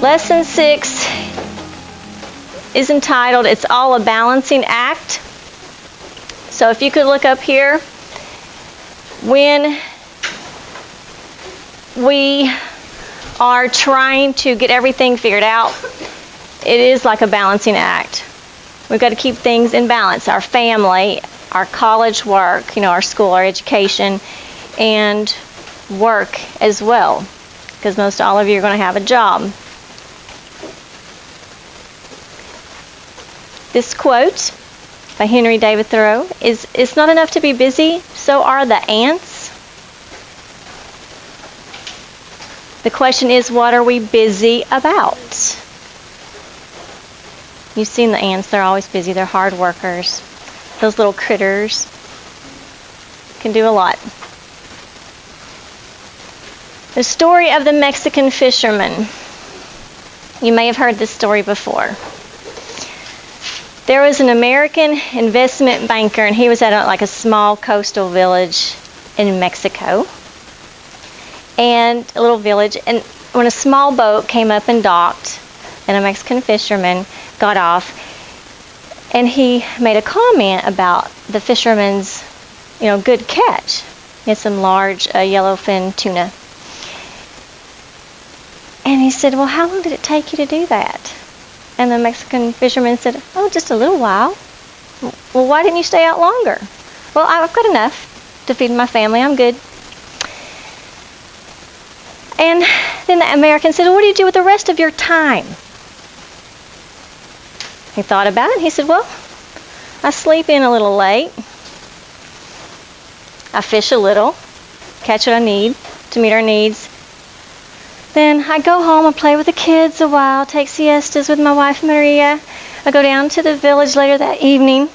Lesson 6 is entitled, It's All a Balancing Act. So if you could look up here, when we are trying to get everything figured out, it is like a balancing act. We've got to keep things in balance. Our family, our college work, our school, our education, and work as well, because most all of you are going to have a job. This quote by Henry David Thoreau is, "It's not enough to be busy, so are the ants." The question is, what are we busy about? You've seen the ants. They're always busy. They're hard workers. Those little critters can do a lot. The story of the Mexican fisherman. You may have heard this story before. There was an American investment banker, and he was at a small coastal village in Mexico. And a little village, and when a small boat came up and docked, and a Mexican fisherman got off, and he made a comment about the fisherman's, good catch. He had some large yellowfin tuna. And he said, "Well, how long did it take you to do that?" And the Mexican fisherman said, "Oh, just a little while." "Well, why didn't you stay out longer?" "Well, I've got enough to feed my family. I'm good." And then the American said, "Well, what do you do with the rest of your time?" He thought about it, and he said, "Well, I sleep in a little late. I fish a little, catch what I need to meet our needs. Then I go home and play with the kids a while, take siestas with my wife Maria. I go down to the village later that evening,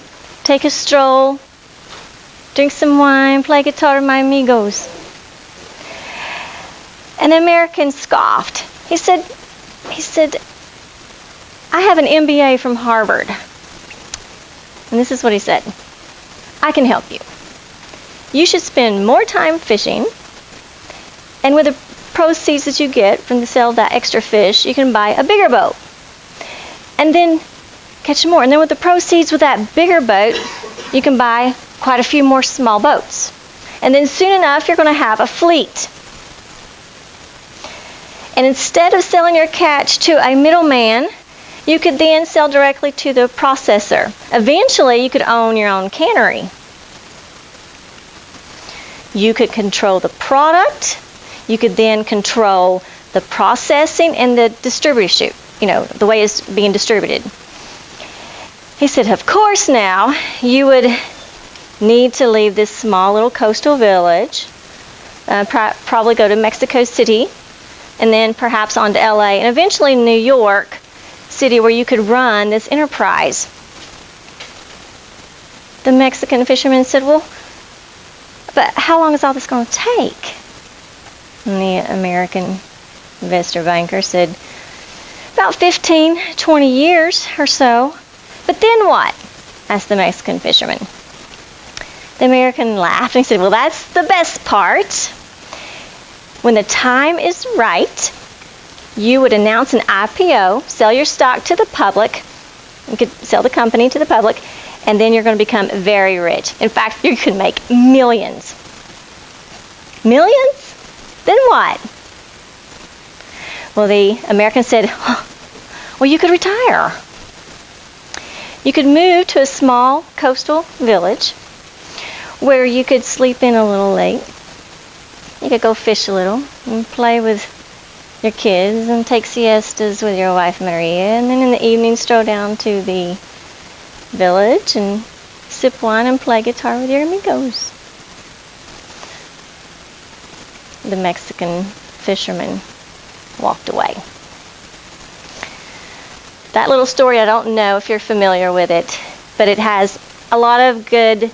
take a stroll, drink some wine, play guitar with my amigos." And the American scoffed. He said, "I have an MBA from Harvard." And this is what he said: "I can help you. You should spend more time fishing, and with the proceeds that you get from the sale of that extra fish, you can buy a bigger boat, and then catch more. And then with the proceeds with that bigger boat, you can buy quite a few more small boats. And then soon enough, you're going to have a fleet. And instead of selling your catch to a middleman, you could then sell directly to the processor. Eventually, you could own your own cannery. You could control the product. You could then control the processing and the distribution, the way it's being distributed." He said, "Of course now, you would need to leave this small little coastal village, probably go to Mexico City, and then perhaps on to LA, and eventually New York City, where you could run this enterprise." The Mexican fisherman said, "Well, but how long is all this going to take?" And the American investor banker said, "About 15, 20 years or so." "But then what?" asked the Mexican fisherman. The American laughed and he said, "Well, that's the best part. When the time is right, you would announce an IPO, sell your stock to the public. You could sell the company to the public, and then you're going to become very rich. In fact, you could make millions." "Millions? Then what?" Well, the American said, "Well, you could retire. You could move to a small coastal village where you could sleep in a little late. You could go fish a little and play with your kids and take siestas with your wife Maria, and then in the evening stroll down to the village and sip wine and play guitar with your amigos." The Mexican fisherman walked away. That little story, I don't know if you're familiar with it, but it has a lot of good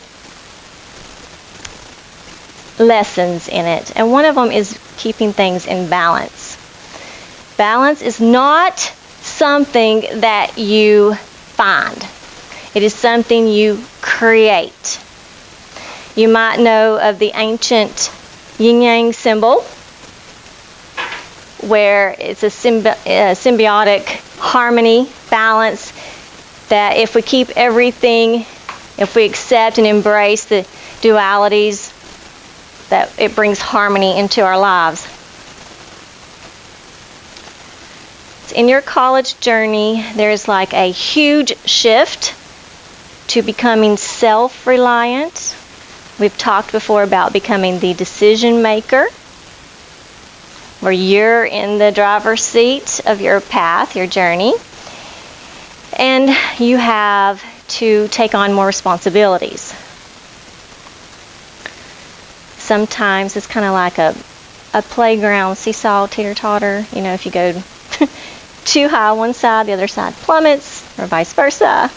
lessons in it. And one of them is keeping things in balance. Balance is not something that you find. It is something you create. You might know of the ancient yin-yang symbol. where it's a symbiotic harmony, balance, that if we keep everything, if we accept and embrace the dualities, that it brings harmony into our lives. In your college journey, there's like a huge shift to becoming self-reliant. We've talked before about becoming the decision maker, where you're in the driver's seat of your path, your journey, and you have to take on more responsibilities. Sometimes it's kind of like a playground seesaw teeter-totter. You know, if you go too high one side, the other side plummets, or vice versa.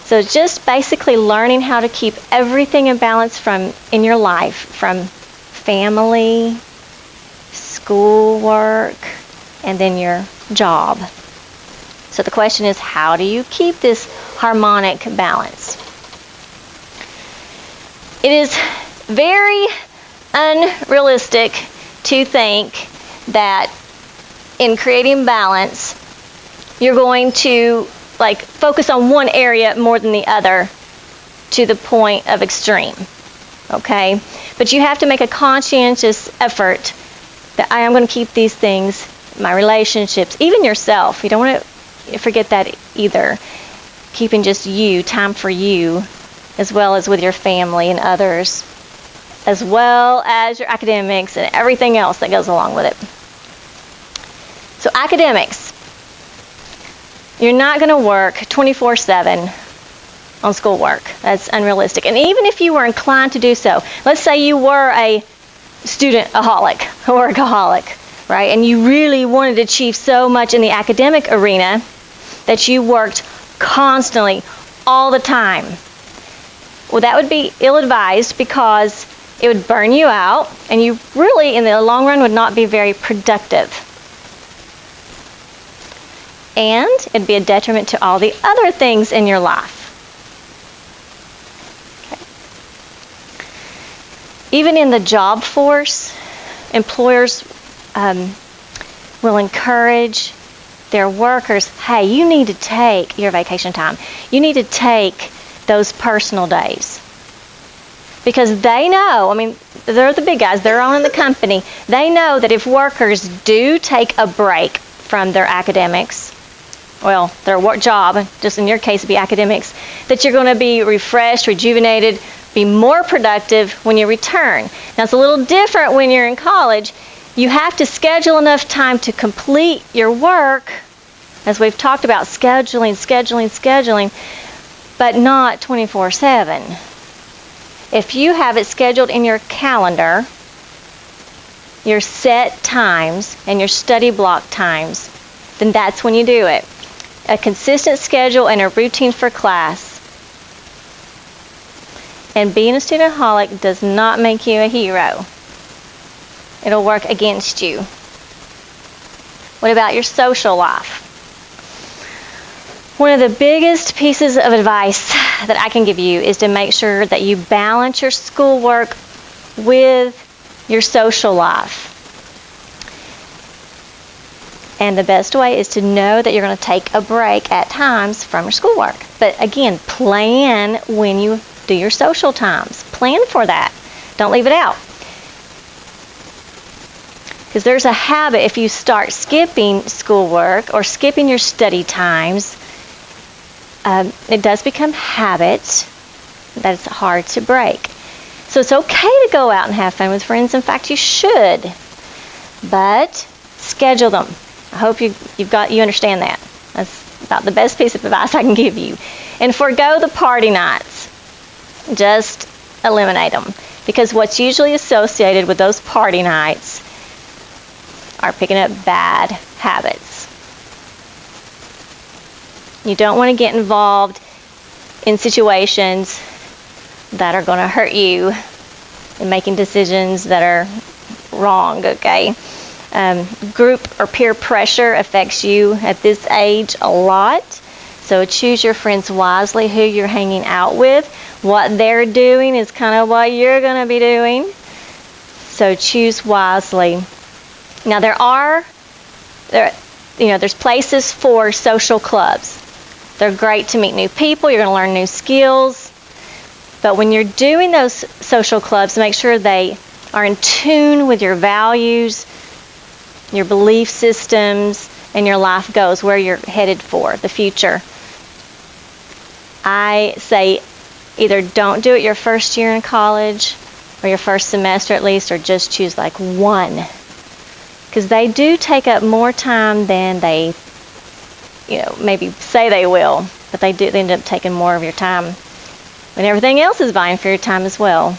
So just basically learning how to keep everything in balance in your life, from family, schoolwork, and then your job. So the question is, how do you keep this harmonic balance? It is very unrealistic to think that in creating balance, you're going to focus on one area more than the other to the point of extreme. Okay? But you have to make a conscientious effort that I am going to keep these things, my relationships, even yourself. You don't want to forget that either. Keeping just you, time for you, as well as with your family and others, as well as your academics and everything else that goes along with it. So academics, you're not going to work 24/7 on schoolwork. That's unrealistic. And even if you were inclined to do so, let's say you were a student-aholic, a workaholic, right? And you really wanted to achieve so much in the academic arena that you worked constantly, all the time. Well, that would be ill-advised because it would burn you out, and you really, in the long run, would not be very productive. And it'd be a detriment to all the other things in your life. Okay. Even in the job force, employers will encourage their workers, hey, you need to take your vacation time. You need to take those personal days. Because they know, I mean, they're the big guys, they're owning the company. They know that if workers do take a break from their academics, well, their work job, just in your case it'd be academics, that you're going to be refreshed, rejuvenated, be more productive when you return. Now, it's a little different when you're in college. You have to schedule enough time to complete your work, as we've talked about, scheduling, but not 24/7. If you have it scheduled in your calendar, your set times and your study block times, then that's when you do it. A consistent schedule and a routine for class. And being a student-aholic does not make you a hero. It'll work against you. What about your social life? One of the biggest pieces of advice that I can give you is to make sure that you balance your schoolwork with your social life. And the best way is to know that you're going to take a break at times from your schoolwork. But again, plan when you do your social times. Plan for that. Don't leave it out. Because there's a habit, if you start skipping schoolwork or skipping your study times, it does become habit that it's hard to break. So it's okay to go out and have fun with friends. In fact, you should. But schedule them. I hope you understand that. That's about the best piece of advice I can give you. And forego the party nights. Just eliminate them. Because what's usually associated with those party nights are picking up bad habits. You don't want to get involved in situations that are going to hurt you and making decisions that are wrong, okay? Group or peer pressure affects you at this age a lot. So choose your friends wisely, who you're hanging out with. What they're doing is kind of what you're going to be doing. So choose wisely. Now there's places for social clubs. They're great to meet new people. You're going to learn new skills. But when you're doing those social clubs, make sure they are in tune with your values, your belief systems, and your life goals, where you're headed for the future. I say either don't do it your first year in college, or your first semester at least, or just choose like one. Because they do take up more time than they, maybe say they will, but they end up taking more of your time when everything else is vying for your time as well.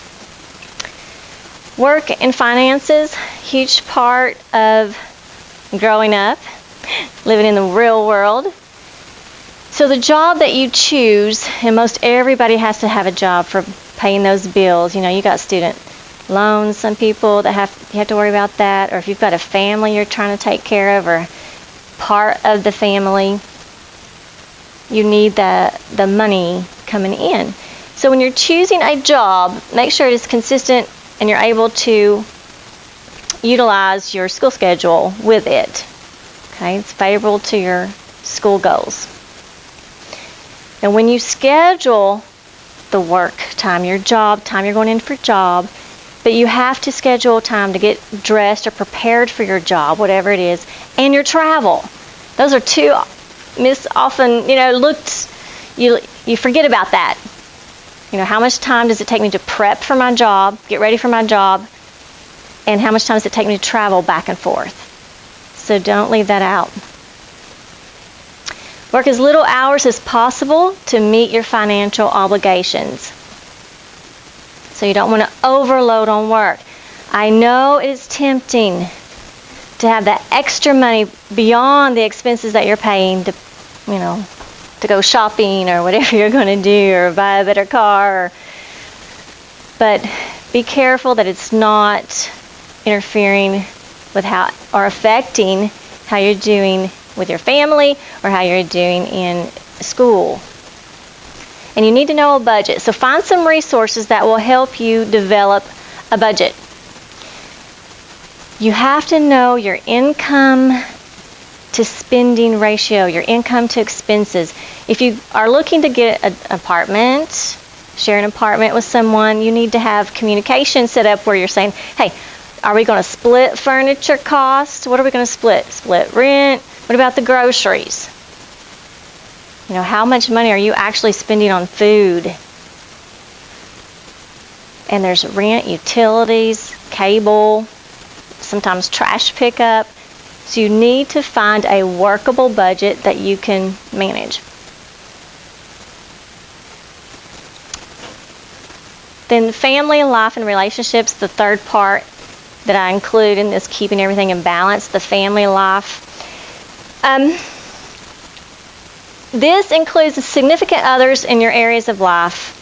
Work and finances, huge part of growing up, living in the real world. So the job that you choose, and most everybody has to have a job for paying those bills. You got student loans, some people that you have to worry about that, or if you've got a family you're trying to take care of, or part of the family, you need the money coming in. So when you're choosing a job, make sure it is consistent and you're able to utilize your school schedule with it. Okay, it's favorable to your school goals. And when you schedule the work time, your job time, you're going in for job, but you have to schedule time to get dressed or prepared for your job, whatever it is, and your travel. Those are two often, you forget about that. How much time does it take me to prep for my job, get ready for my job, and how much time does it take me to travel back and forth? So don't leave that out. Work as little hours as possible to meet your financial obligations. So you don't want to overload on work. I know it is tempting to have that extra money beyond the expenses that you're paying to go shopping or whatever you're going to do, or buy a better car. But be careful that it's not interfering with or affecting how you're doing with your family or how you're doing in school. And you need to know a budget. So find some resources that will help you develop a budget. You have to know your income to spending ratio, your income to expenses. If you are looking to get an apartment, share an apartment with someone, you need to have communication set up where you're saying, hey, are we going to split furniture costs? What are we going to split? Split rent? What about the groceries? How much money are you actually spending on food? And there's rent, utilities, cable, sometimes trash pickup. So you need to find a workable budget that you can manage. Then family, life, and relationships, the third part that I include in this keeping everything in balance, the family life. This includes the significant others in your areas of life.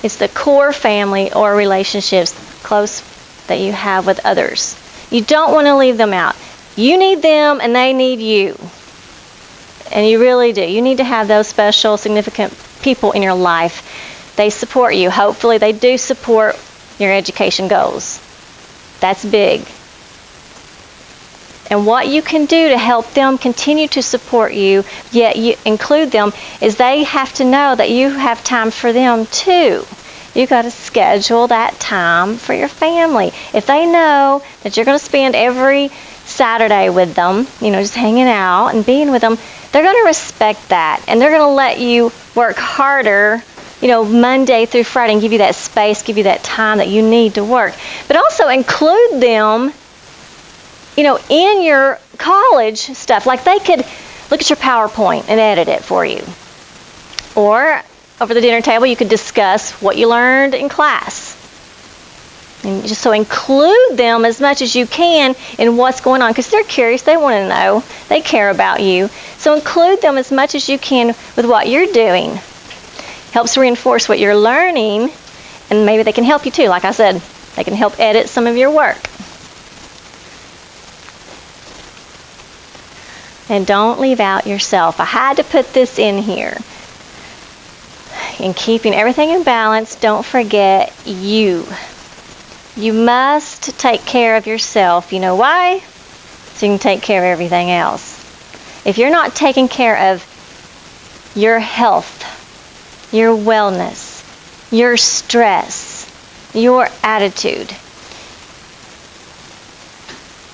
It's the core family or relationships close that you have with others. You don't want to leave them out. You need them and they need you. And you really do. You need to have those special, significant people in your life. They support you. Hopefully they do support your education goals. That's big. And what you can do to help them continue to support you, yet you include them, is they have to know that you have time for them too. You've got to schedule that time for your family. If they know that you're going to spend every Saturday with them, just hanging out and being with them, they're going to respect that. And they're going to let you work harder, Monday through Friday, and give you that space, give you that time that you need to work. But also include them, in your college stuff. Like they could look at your PowerPoint and edit it for you. Or over the dinner table, you could discuss what you learned in class. And just so include them as much as you can in what's going on, because they're curious, they want to know, they care about you. So include them as much as you can with what you're doing. Helps reinforce what you're learning, and maybe they can help you too. Like I said, they can help edit some of your work. And don't leave out yourself. I had to put this in here. In keeping everything in balance, don't forget you. You must take care of yourself. You know why? So you can take care of everything else. If you're not taking care of your health, your wellness, your stress, your attitude,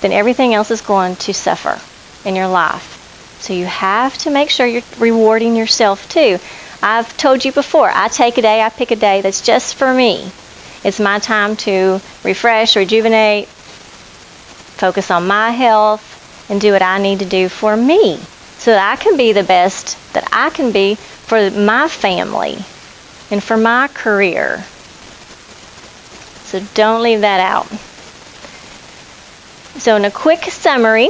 then everything else is going to suffer in your life. So you have to make sure you're rewarding yourself too. I've told you before, I pick a day that's just for me. It's my time to refresh, rejuvenate, focus on my health, and do what I need to do for me so that I can be the best that I can be for my family and for my career. So don't leave that out. So in a quick summary,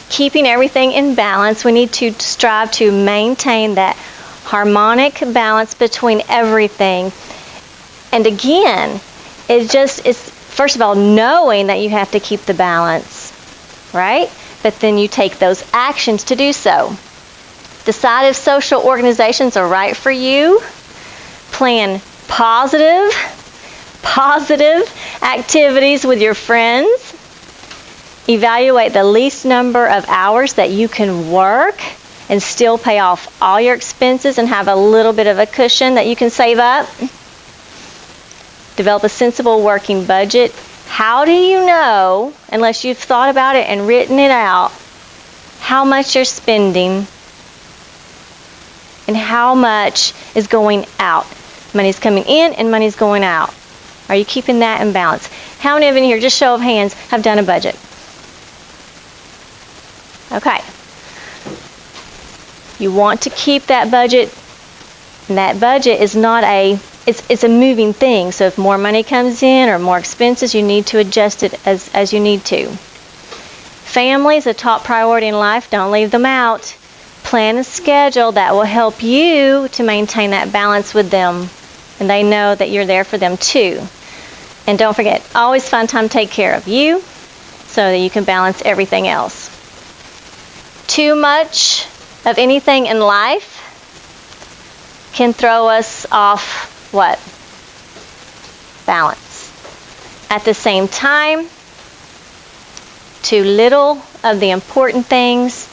keeping everything in balance, we need to strive to maintain that harmonic balance between everything. And again, it's first of all knowing that you have to keep the balance, right? But then you take those actions to do so. Decide if social organizations are right for you. Plan positive activities with your friends. Evaluate the least number of hours that you can work and still pay off all your expenses and have a little bit of a cushion that you can save up. Develop a sensible working budget. How do you know, unless you've thought about it and written it out, how much you're spending and how much is going out? Money's coming in and money's going out. Are you keeping that in balance? How many of you in here, just show of hands, have done a budget? Okay. You want to keep that budget, and that budget is not it's a moving thing. So if more money comes in or more expenses, you need to adjust it as you need to. Family is a top priority in life. Don't leave them out. Plan a schedule that will help you to maintain that balance with them, and they know that you're there for them too. And don't forget, always find time to take care of you so that you can balance everything else. Too much of anything in life can throw us off what? Balance. At the same time, too little of the important things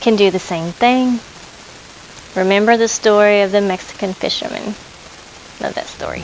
can do the same thing. Remember the story of the Mexican fisherman. Love that story.